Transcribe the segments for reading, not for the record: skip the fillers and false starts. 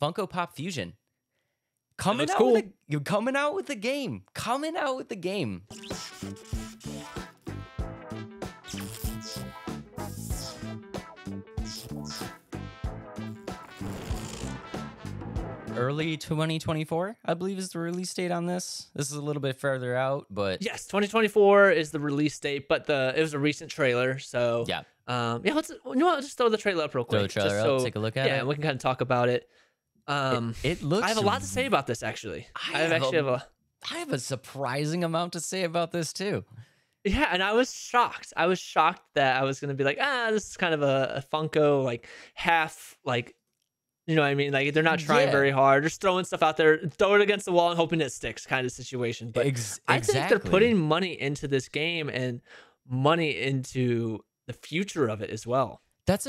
Funko Pop Fusion. Looks cool. Coming out with the game. Coming out with the game. Early 2024, I believe, is the release date on this. This is a little bit further out, but Yes, 2024 is the release date, but it was a recent trailer, so yeah. Yeah, let's just throw the trailer up real quick. Throw the trailer just up, so, take a look at yeah, it. and we can kind of talk about it. It looks. I have a lot to say about this, actually. I have a surprising amount to say about this too. Yeah, and I was shocked. I was shocked that I was gonna be like, this is kind of a Funko, like half, like, you know what I mean? Like, they're not trying very hard, just throwing stuff out there, throw it against the wall and hoping it sticks, kind of situation. But I think they're putting money into this game and money into the future of it as well. That's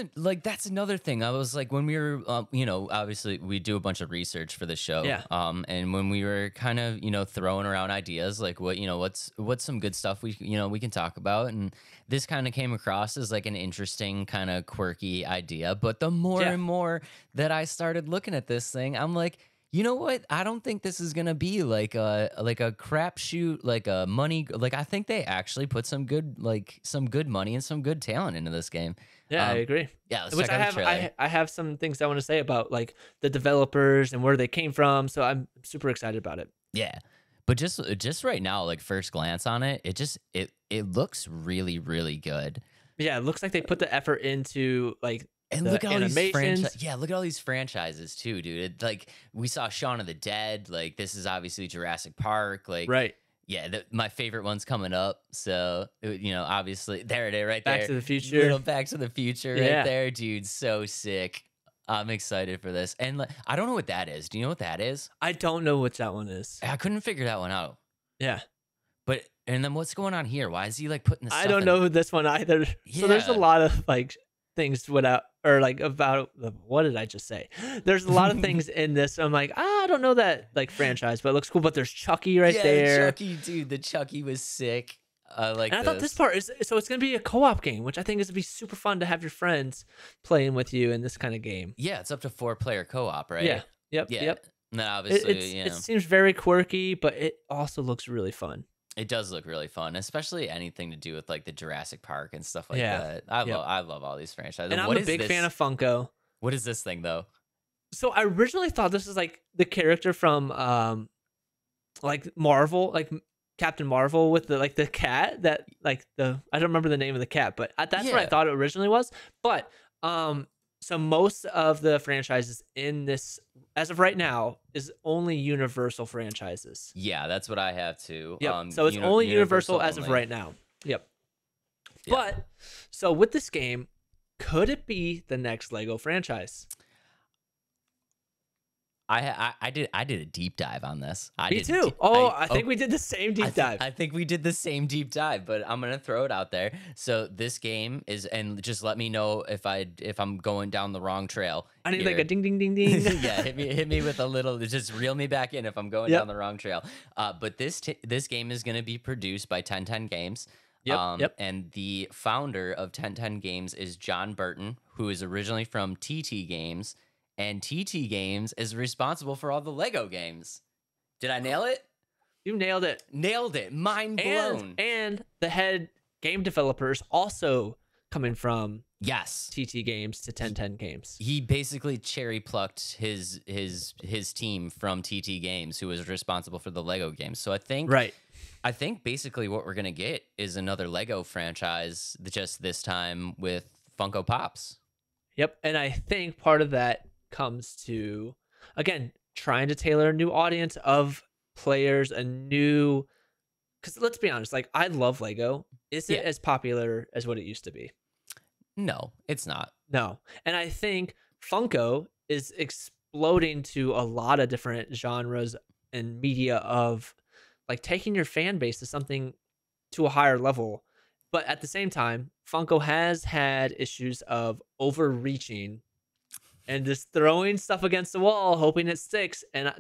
another thing. I was like, when we were, obviously we do a bunch of research for the show. Yeah. And when we were kind of, throwing around ideas, like what's some good stuff we can talk about. And this kind of came across as like an interesting kind of quirky idea. But the more and more that I started looking at this thing, I'm like, you know what? I don't think this is gonna be like a crapshoot, like a money. Like, I think they actually put some good money and some good talent into this game. Yeah, I agree. Yeah, let's which check out the trailer. I have some things I want to say about like the developers and where they came from. So I'm super excited about it. Yeah, but just right now, like first glance on it, it looks really, really good. Yeah, it looks like they put the effort into like. And look at all these franchises. Yeah, look at all these franchises too, dude. Like, we saw Shaun of the Dead. Like, this is obviously Jurassic Park. Like, right. Yeah, my favorite one's coming up. So, obviously, there it is, right there. Back to the Future. Little Back to the Future right there, dude. So sick. I'm excited for this. And like, I don't know what that is. Do you know what that is? I don't know what that one is. I couldn't figure that one out. Yeah. And then what's going on here? Why is he like putting this? I don't know this one either. Yeah. So there's a lot of like things about what did I just say? There's a lot of things in this. I'm like, I don't know that like franchise, but it looks cool. But there's Chucky right there. Chucky, dude. The Chucky was sick. I thought this part is so it's gonna be a co-op game, which I think is gonna be super fun to have your friends playing with you in this kind of game. Yeah, it's up to 4-player co-op, right? Yeah. Yep. Yeah. Yep. And then obviously, it seems very quirky, but it also looks really fun. It does look really fun, especially anything to do with like the Jurassic Park and stuff like that. I love all these franchises. And I'm a big fan of Funko. What is this thing though? So I originally thought this was like the character from like Marvel, like Captain Marvel with the cat that like I don't remember the name of the cat, but that's what I thought it originally was. But so most of the franchises in this, as of right now, is only Universal franchises. Yeah, that's what I have too. Yep. So it's only Universal as of right now. Yep. But so with this game, could it be the next Lego franchise? I did a deep dive on this. Me too. I think we did the same deep dive. I think we did the same deep dive, but I'm gonna throw it out there. So this game is, and just let me know if I'm going down the wrong trail. I need like a ding ding ding ding. Yeah, hit me with a little. Just reel me back in if I'm going down the wrong trail. But this game is gonna be produced by 1010 Games. Yep. And the founder of 1010 Games is John Burton, who is originally from TT Games. And TT Games is responsible for all the Lego games. Did I nail it? You nailed it. Nailed it. Mind blown. And the head game developers also coming from TT Games to 1010 Games. He basically cherry plucked his team from TT Games, who was responsible for the Lego games. So I think basically what we're gonna get is another Lego franchise, just this time with Funko Pops. Yep, and I think part of that comes to, again, trying to tailor a new audience of players, because let's be honest, like, I love Lego. Is it as popular as what it used to be? No, it's not. No. And I think Funko is exploding to a lot of different genres and media of like taking your fan base to something to a higher level. But at the same time, Funko has had issues of overreaching and just throwing stuff against the wall, hoping it sticks. And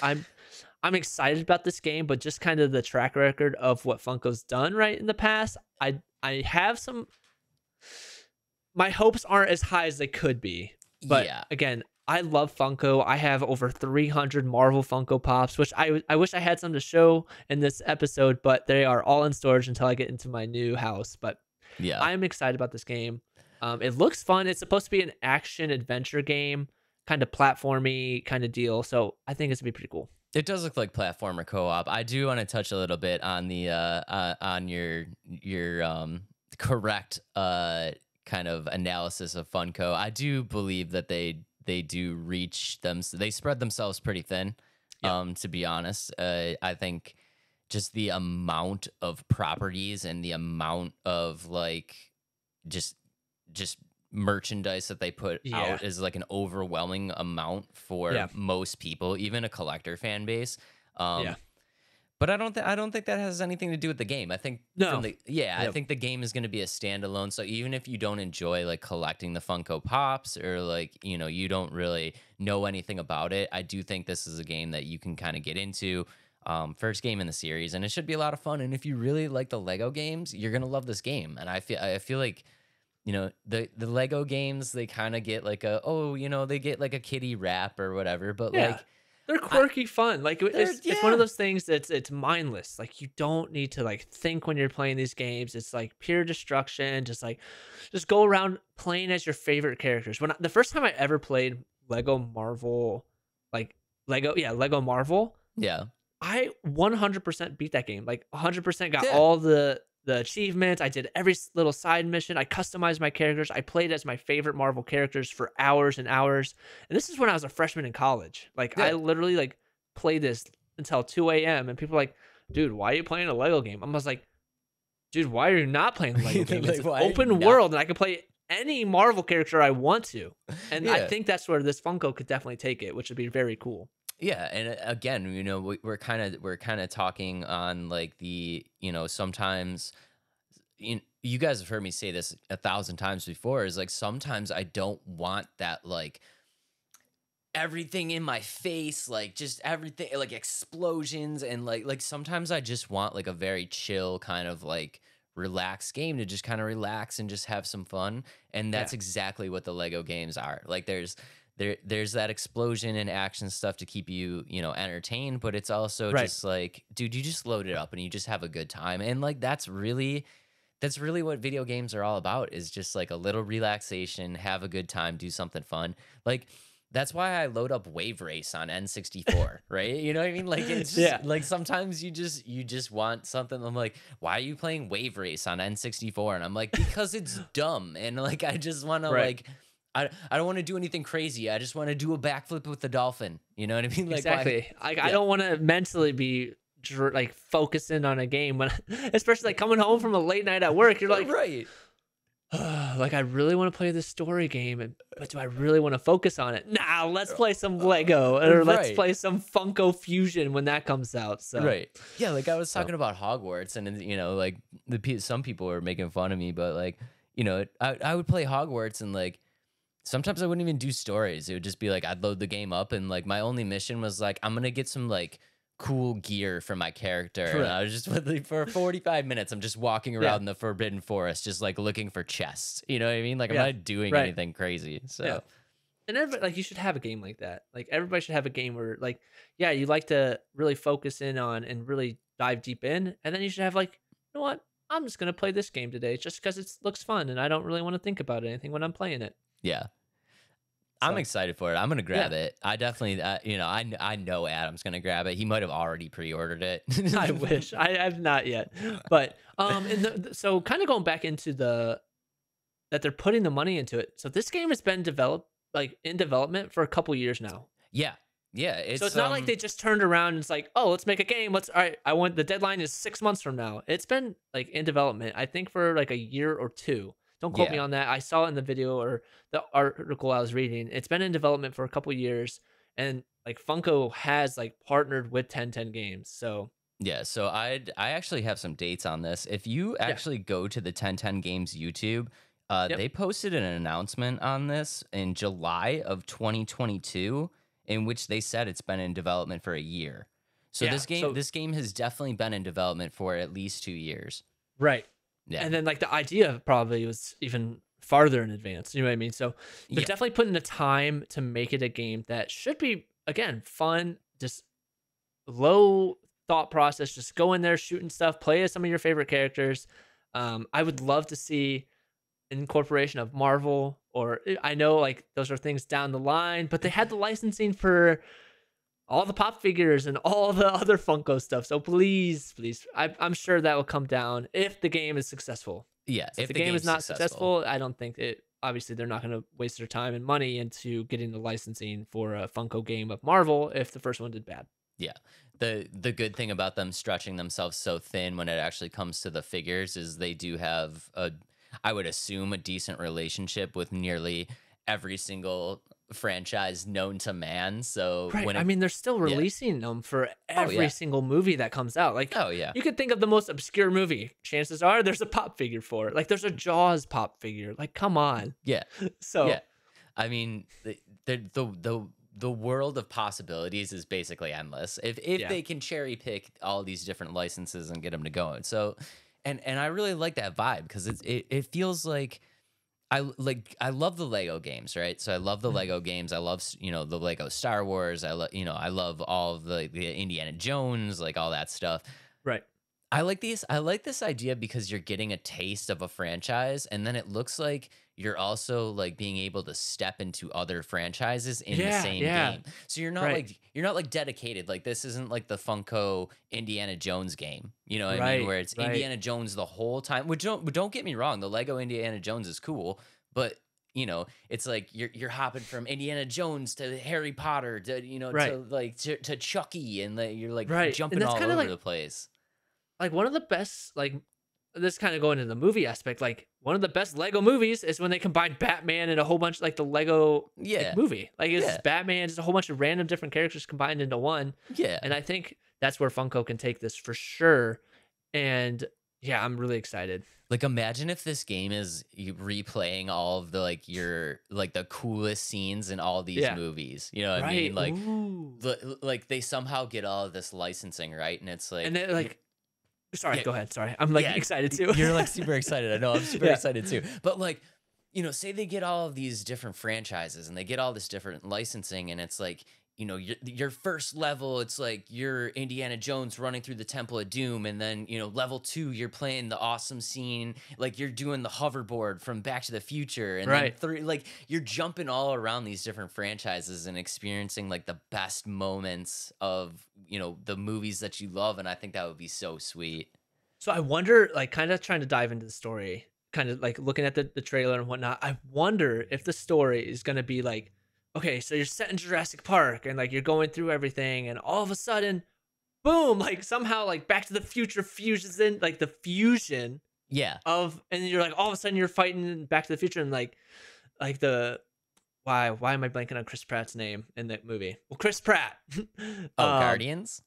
I'm excited about this game, but just kind of the track record of what Funko's done right in the past, I have some. My hopes aren't as high as they could be. But again, I love Funko. I have over 300 Marvel Funko Pops, which I wish I had some to show in this episode, but they are all in storage until I get into my new house. But Yeah. I'm excited about this game. It looks fun. It's supposed to be an action adventure game, kind of platformy kind of deal. So I think it's gonna be pretty cool. It does look like platformer co-op. I do want to touch a little bit on the on your correct kind of analysis of Funko. I do believe that they do reach them. They spread themselves pretty thin. Yep. To be honest, I think just the amount of properties and the amount of like just just merchandise that they put Yeah. out is like an overwhelming amount for Yeah. most people, even a collector fan base. Yeah. But I don't think that has anything to do with the game. I think No. from the I Yep. think the game is going to be a standalone. So even if you don't enjoy like collecting the Funko Pops or like, you know, you don't really know anything about it, I do think this is a game that you can kind of get into. First game in the series, and it should be a lot of fun. And if you really like the Lego games, you're gonna love this game. And I feel like, you know, the Lego games, they kind of get like a, oh, you know, they get like a kiddie rap or whatever, but Yeah. like They're I, quirky fun. Like it's one of those things that's it's mindless. Like you don't need to like think when you're playing these games. It's like pure destruction. Just go around playing as your favorite characters. The first time I ever played Lego Marvel, like Lego Marvel, yeah, I 100% beat that game. Like 100% got yeah, all the achievements. I did every little side mission. I customized my characters. I played as my favorite Marvel characters for hours and hours. And this is when I was a freshman in college. Like I yeah. literally like played this until 2 a.m. and people are like, dude, why are you playing a Lego game? I was like, dude, why are you not playing a Lego game? It's Like, an why are you open not? world and I can play any Marvel character I want to. And I Yeah. think that's where this Funko could definitely take it, which would be very cool. Yeah, and again, you know, we're kind of talking on like the, you know, sometimes you guys have heard me say this 1,000 times before, is like sometimes I don't want that like everything in my face, like just everything like explosions, and like sometimes I just want like a very chill kind of like relaxed game to just kind of relax and just have some fun. And Yeah. that's exactly what the Lego games are. Like there's that explosion and action stuff to keep you, you know, entertained, but it's also Right. just like, dude, you just load it up and you just have a good time. And like that's really what video games are all about, is just like a little relaxation, have a good time, do something fun. Like that's why I load up Wave Race on N64, right? You know what I mean? Like it's just Yeah. like sometimes you just want something. I'm like, why are you playing Wave Race on N64? And I'm like, because it's dumb. And like I just want to Right. like I don't want to do anything crazy. I just want to do a backflip with the dolphin. You know what I mean? Like why? Exactly. Like I Yeah. don't want to mentally be like focusing on a game when, especially like coming home from a late night at work. You're like, Right. like I really want to play this story game, but do I really want to focus on it? Nah, let's play some Lego or let's Right. play some Funko Fusion when that comes out. So Right. Yeah, like I was so talking about Hogwarts, and then, you know, like some people were making fun of me, but like, you know, I would play Hogwarts, and like sometimes I wouldn't even do stories. It would just be like I'd load the game up, and like my only mission was like I'm gonna get some like cool gear for my character, and I was just like, for 45 minutes I'm just walking yeah, around the Forbidden Forest, just like looking for chests. You know what I mean? Like I'm yeah, not doing right, anything crazy. yeah. So And like you should have a game like that. Like everybody should have a game where like, yeah, you like to really focus in on and really dive deep in, and then you should have like, you know what? I'm just gonna play this game today just because it looks fun, and I don't really want to think about anything when I'm playing it. yeah. I'm So excited for it. I'm gonna yeah, grab it. I definitely, you know, I know Adam's gonna grab it. He might have already pre-ordered it. I wish I have not yet, but and so kind of going back into that they're putting the money into it. So this game has been developed like in development for a couple years now. Yeah, yeah. So It's it's not like they just turned around and it's like, oh, let's make a game. All right. I want the deadline is 6 months from now. It's been like in development, I think for like a year or two. Don't quote me yeah, on that. I saw it in the video or the article I was reading. It's been in development for a couple years, and like Funko has like partnered with 1010 Games. So yeah. So I actually have some dates on this. If you yeah, actually go to the 1010 Games YouTube, yep, they posted an announcement on this in July of 2022, in which they said it's been in development for a year. So yeah. So this game has definitely been in development for at least 2 years. right. Yeah. And then like the idea probably was even farther in advance. You know what I mean? So they're Yeah. definitely putting the time to make it a game that should be, again, fun, just low thought process. Just go in there, shooting stuff, play as some of your favorite characters. I would love to see incorporation of Marvel, or I know like those are things down the line, but they had the licensing for all the pop figures and all the other Funko stuff. So please, please, I'm sure that will come down if the game is successful. Yeah, So if if the the game is game's not successful. successful, I don't think it. Obviously, they're not going to waste their time and money into getting the licensing for a Funko game of Marvel if the first one did bad. Yeah. The good thing about them stretching themselves so thin when it actually comes to the figures is they do have a, I would assume, a decent relationship with nearly every single franchise known to man. So Right. when I it, mean, they're still yeah. releasing them for Oh every yeah. single movie that comes out. Like, Oh yeah. you could think of the most obscure movie. Chances are there's a pop figure for it. Like, there's a Jaws pop figure. Like, come on. Yeah. Yeah. So, I mean, the world of possibilities is basically endless. If yeah. they can cherry pick all these different licenses and get them to go. So, and I really like that vibe because it feels like I love the Lego games, right? So I love the Mhm. Lego games. I love the Lego Star Wars. I love all of the Indiana Jones, like all that stuff. Right. I like this idea because you're getting a taste of a franchise, and then it looks like you're also like being able to step into other franchises in the Yeah. same Yeah. game. So Right. you're not like dedicated. Like this isn't like the Funko Indiana Jones game. You know what I mean? Right. Where it's Right. Indiana Jones the whole time. Which don't get me wrong, the Lego Indiana Jones is cool, but it's like you're hopping from Indiana Jones to Harry Potter to Right. to Chucky, and like, you're like Right. And jumping that's all kind of over like the place. one of the best, like, this kind of going into the movie aspect, like one of the best Lego movies is when they combine Batman and a whole bunch, like the Lego like Yeah. movie. Like, it's Yeah. just Batman, just a whole bunch of random different characters combined into one. Yeah. And I think that's where Funko can take this for sure. And yeah, I'm really excited. Like imagine if this game is you replaying all of the like the coolest scenes in all these Yeah. movies. You know what I Right. mean? Like Ooh. like they somehow get all of this licensing, right? And it's And like then like, sorry, yeah, go ahead. Sorry. I'm like yeah, excited too. you're like super excited. I know I'm super Yeah. excited too. But like, say they get all of these different franchises and they get all this different licensing, and it's like, your first level, it's like you're Indiana Jones running through the Temple of Doom, and then level 2, you're playing the awesome scene, like you're doing the hoverboard from Back to the Future, and then Right. 3, like you're jumping all around these different franchises and experiencing like the best moments of the movies that you love, and I think that would be so sweet. So I wonder, like, kind of trying to dive into the story, kind of like looking at the trailer and whatnot. I wonder if the story is going to be like, okay, so you're set in Jurassic Park and like you're going through everything, and all of a sudden, boom, like somehow like Back to the Future fuses in, like the fusion Yeah. of, and then you're like all of a sudden you're fighting in Back to the Future, and like the why am I blanking on Chris Pratt's name in that movie? Well, Chris Pratt. Oh, um, Guardians.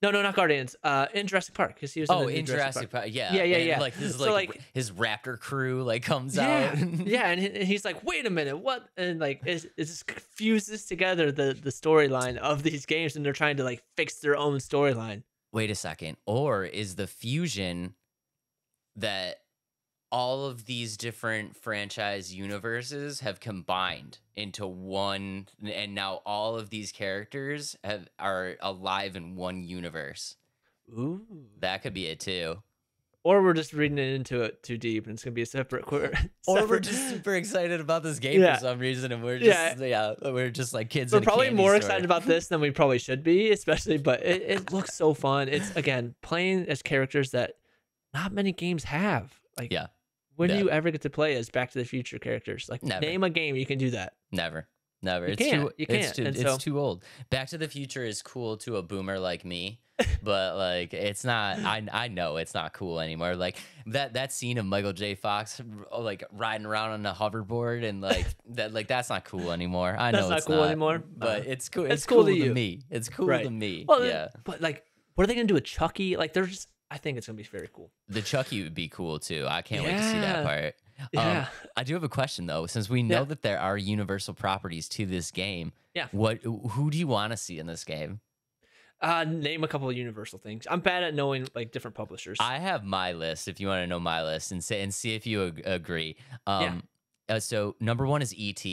no, not Guardians. In Jurassic Park, because he was in Oh, the new in Jurassic Park, yeah, Yeah, yeah, and yeah. like his So, like like, his raptor crew like comes yeah, out. yeah, and he's like, "Wait a minute, what?" And like, it just fuses together the storyline of these games, and they're trying to like fix their own storyline. Wait a second, or is the fusion that all of these different franchise universes have combined into one, and now all of these characters are alive in one universe? Ooh. That could be it too. Or we're just reading it into it too deep, and it's gonna be a separate Or we're separate. just super excited about this game Yeah. for some reason, and Yeah. we're just like kids We're in a probably candy more store. excited about this than we probably should be, especially. But it looks so fun. It's, again, playing as characters that not many games have. Like, Yeah. when do Yeah. you ever get to play as Back to the Future characters? Like, Never. name a game you can do that. Never. You It's can't. too. You It's can't. too. And It's so, too old. Back to the Future is cool to a boomer like me, but like it's not. I know it's not cool anymore. Like that scene of Michael J. Fox like riding around on a hoverboard and like that's not cool anymore. I That's know not it's cool not anymore? but it's cool. it's It's cool cool to to you. me. It's cool right. to me. Well, Yeah. but like, what are they gonna do with Chucky? Like, they're just. I think it's gonna be very cool. The Chucky would be cool too. I can't wait to see Yeah. that part. Yeah. I do have a question though, since we know Yeah. that there are universal properties to this game. Yeah. Who do you want to see in this game? Name a couple of Universal things. I'm bad at knowing like different publishers. I have my list if you want to know my list and see if you agree. Yeah. So number one is ET.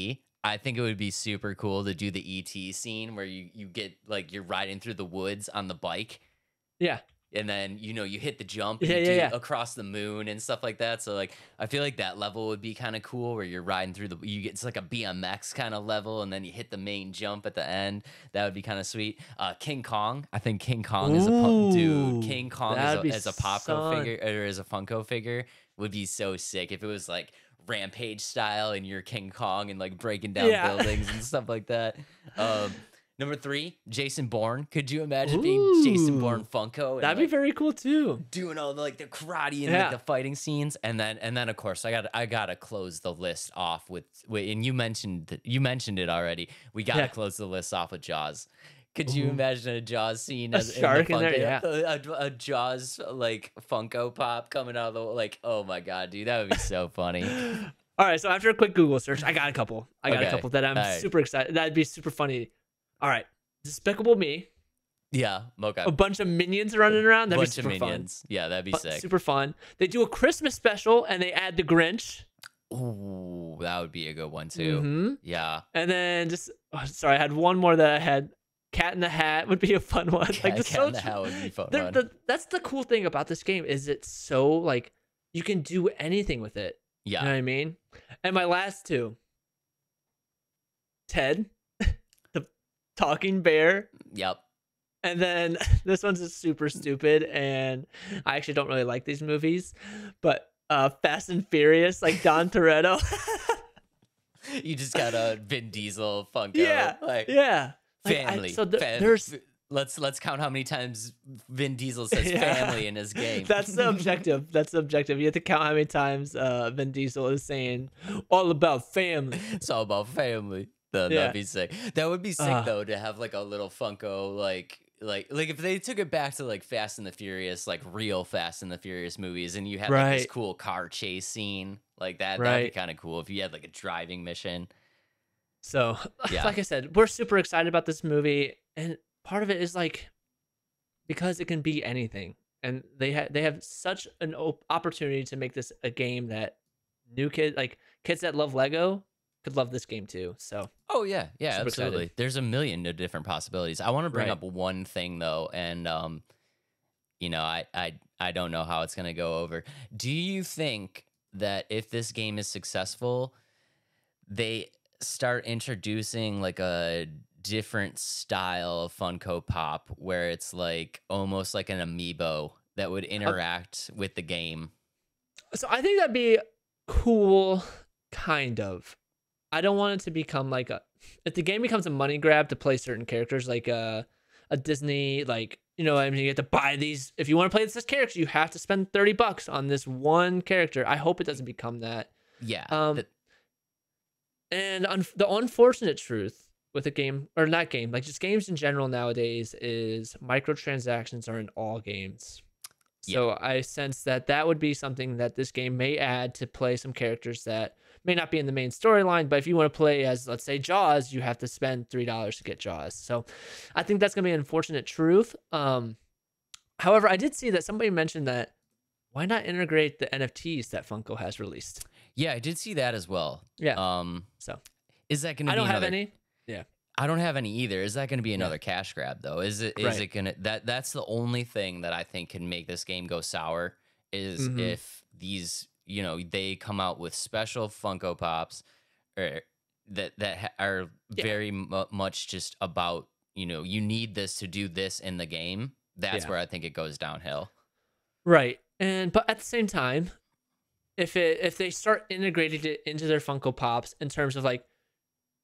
I think it would be super cool to do the ET scene where you get like you're riding through the woods on the bike, Yeah. and then you hit the jump and Yeah, you yeah, do yeah. across the moon and stuff like that. So like I feel like that level would be kind of cool where you're riding through the you get it's like a BMX kind of level and then you hit the main jump at the end. That would be kind of sweet. King Kong, I think King Kong is a dude. Ooh, King Kong that'd be as a Popco son. figure or as a Funko figure would be so sick if it was like Rampage style and you're King Kong and like breaking down Yeah. buildings and stuff like that. Um, Number three, Jason Bourne. Could you imagine being Jason Bourne Ooh, Funko and that'd be like very cool too. doing all the like the karate and like Yeah. the fighting scenes? And then of course I gotta close the list off with and you mentioned it already. We gotta Yeah. close the list off with Jaws. Could you Ooh, imagine a Jaws scene a as in the shark in there. Yeah. Funko a Jaws like Funko Pop coming out of the like oh my god, dude, that would be so funny. All right. So after a quick Google search, I got a couple. Okay. That I'm All right. super excited. That'd be super funny. All right. Despicable Me. Yeah. Okay. A bunch of minions running around. That'd be Bunch of super fun. minions. Yeah, that'd be sick. Super fun. They do a Christmas special and they add the Grinch. Ooh, that would be a good one too. Mm-hmm. Yeah. And then sorry, I had one more that I had. Cat in the Hat would be a fun one. Like the Cat in the Hat would be fun. that's the cool thing about this game is it's so like you can do anything with it. You know Yeah. what I mean? And my last two, Ted, the talking bear, Yep. and then this one's just super stupid, and I actually don't really like these movies, but Fast and Furious, like Don Toretto. You just got a Vin Diesel Funko. Yeah, Like yeah. Like, family. so there's let's count how many times Vin Diesel says Yeah. family in his game. That's the objective. That's the objective. You have to count how many times Vin Diesel is saying all about family. It's all about family. Yeah. That'd be sick. That would be sick Uh, though to have like a little Funko like if they took it back to like Fast and the Furious, like real Fast and the Furious movies, and you had like this Right. cool car chase scene like that. That'd Right. be kind of cool if you had like a driving mission. So, Yeah. like I said, we're super excited about this movie, and part of it is like because it can be anything, and they have such an opportunity to make this a game that kids that love Lego could love this game too. So, Oh yeah, yeah, super absolutely. excited. There's a million of different possibilities. I want to bring Right. up one thing though, and I don't know how it's gonna go over. Do you think that if this game is successful, they start introducing like a different style of Funko Pop where it's like almost like an amiibo that would interact with the game? So I think that'd be cool, kind of. I don't want it to become like if the game becomes a money grab to play certain characters like a Disney, like, you know, I mean, you have to buy these. If you want to play this character, you have to spend $30 on this one character. I hope it doesn't become that. Yeah. Um, and the unfortunate truth with a game, or not game, like just games in general nowadays, is microtransactions are in all games. So I sense that would be something that this game may add to play some characters that may not be in the main storyline, but if you want to play as, let's say, Jaws, you have to spend $3 to get Jaws. So I think that's going to be an unfortunate truth. However, I did see that somebody mentioned that why not integrate the NFTs that Funko has released? Yeah, I did see that as well. Yeah. So Is that going to I be don't have another any. Yeah. I don't have any either. Is that going to be another cash grab though? Is it Right. gonna that's the only thing that I think can make this game go sour is Mhm. if these, they come out with special Funko Pops or that are Yeah. very much just about, you need this to do this in the game. That's Yeah. where I think it goes downhill. Right. But at the same time, if they start integrating it into their Funko Pops in terms of like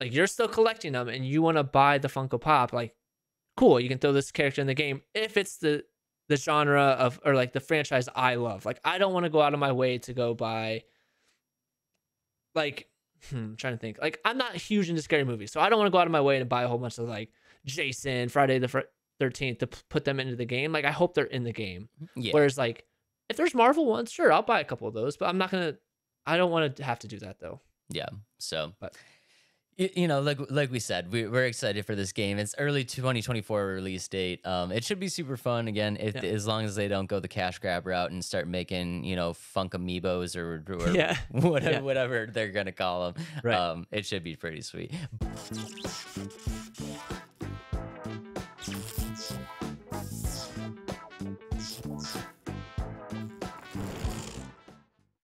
you're still collecting them and you want to buy the Funko Pop, like cool, you can throw this character in the game if it's the genre of, or like the franchise I love. Like I don't want to go out of my way to go buy like I'm trying to think. Like I'm not huge into scary movies, so I don't want to go out of my way to buy a whole bunch of like Jason, Friday the 13th to put them into the game. Like I hope they're in the game. Yeah. Whereas like if there's Marvel ones, sure, I'll buy a couple of those, but I don't want to have to do that though. Yeah. So, But Like we said, we're excited for this game. It's early 2024 release date. It should be super fun. Again, if Yeah. as long as they don't go the cash grab route and start making Funk Amiibos or Yeah. whatever Yeah. whatever they're gonna call them. Right. It should be pretty sweet.